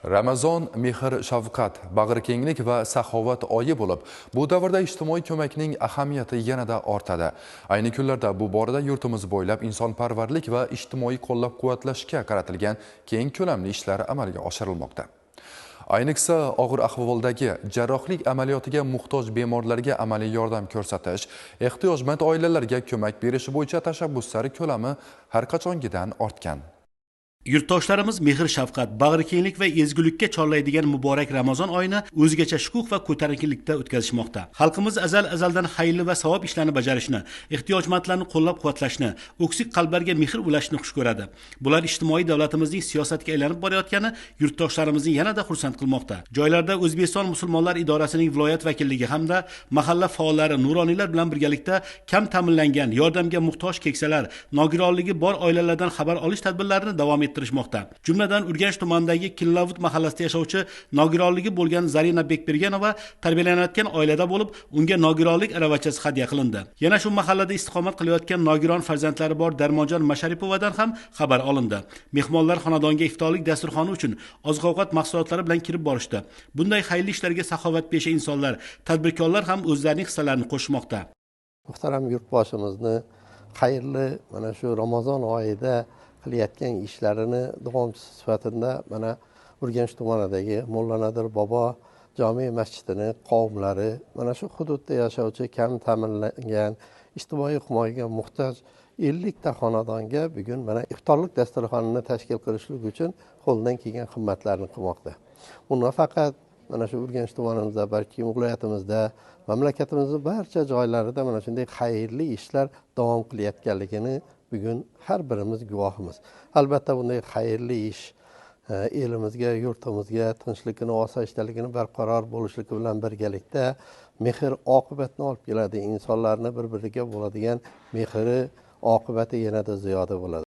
Ramazon mehr shafqat, bag'rikenglik va saxovat oyi bo'lib, bu davrda ijtimoiy ko'makning ahamiyati yanada ortadi. Ayni kunlarda bu borada yurtimiz bo'ylab insonparvarlik va ijtimoiy qo'llab-quvvatlashga qaratilgan keng ko'lamli ishlar amalga oshirilmoqda. Ayniqsa, og'ir ahvoldagi jarrohlik amaliyotiga muhtoj bemorlarga amaliy yordam ko'rsatish, ehtiyojmand oilalarga ko'mak berish bo'yicha tashabbuslar ko'lami har qachongidan ortgan. Yurtdoshlarimiz mehr shafqat, bag'rikenglik va ezgulikka chorlaydigan muborak Ramazon oyini o'zgacha shukuh va ko'tarinkilikda o'tkazishmoqda. Xalqimiz azaldan xayrli va savob ishlarni bajarishni, ehtiyojmandlarni qo'llab-quvvatlashni, o'ksik qalblarga mehr ulashni xush ko'radi. Bular ijtimoiy davlatimizning siyosatga aylanib borayotgani yurtdoshlarimizni yanada xursand qilmoqda. Joylarda O'zbekiston musulmonlar idorasining viloyat vakilligi hamda mahalla faollari, nuroniylar bilan birgalikda kam ta'minlangan, yordamga muhtoj keksalar, nogironligi bor oilalardan xabar olish tadbirlarini davom ettirishmoqda. Jumladan Urganch tumanidagi Killavut mahallasida yashovchi nogironligi bo'lgan Zarina Bekberganova tarbiyalanayotgan oilada bo'lib, unga nogironlik aravachasi hadya qilindi. Yana shu mahallada istiqomat qilayotgan nogiron farzandlari bor Darmonjon Masharipovadan ham xabar olindi. Mehmonlar xonadonga iftorlik dasturxoni uchun oziq-ovqat mahsulotlari bilan kirib borishdi. Bunday xayrli ishlarga saxovatpesha insonlar, tadbirkorlar ham o'zlarining hissalarini qo'shmoqda. Muhtaram yurtboshimizni xayrli mana shu Ramazon oyida qilayotgan ishlarini davomchisi sifatida mana Urganch tumanidagi Mulla Nadir bobo jome masjidini qavmlari mana shu hududda yashovchi kam ta'minlangan, ijtimoiy himoyaga muhtoj 50 ta xonadonga bugun mana iftorlik dasturxonini tashkil qilishlik uchun qo'ldan kelgan xizmatlarni qilmoqda. Bu nafaqat mana shu Urganch tumanimizda, balki viloyatimizda, mamlakatimizning barcha joylarida mana shunday xayrli ishlar davom qilayotganligini bugun har birimiz guvohimiz. Albatta bunday xayrli ish elimizga, yurtimizga tinchligini, osoyishtaligini barqaror bo'lishligi bilan birgalikda mehr oqibatni olib keladi. Insonlarni bir-biriga bo'ladigan mehri oqibati yanada ziyoda bo'ladi.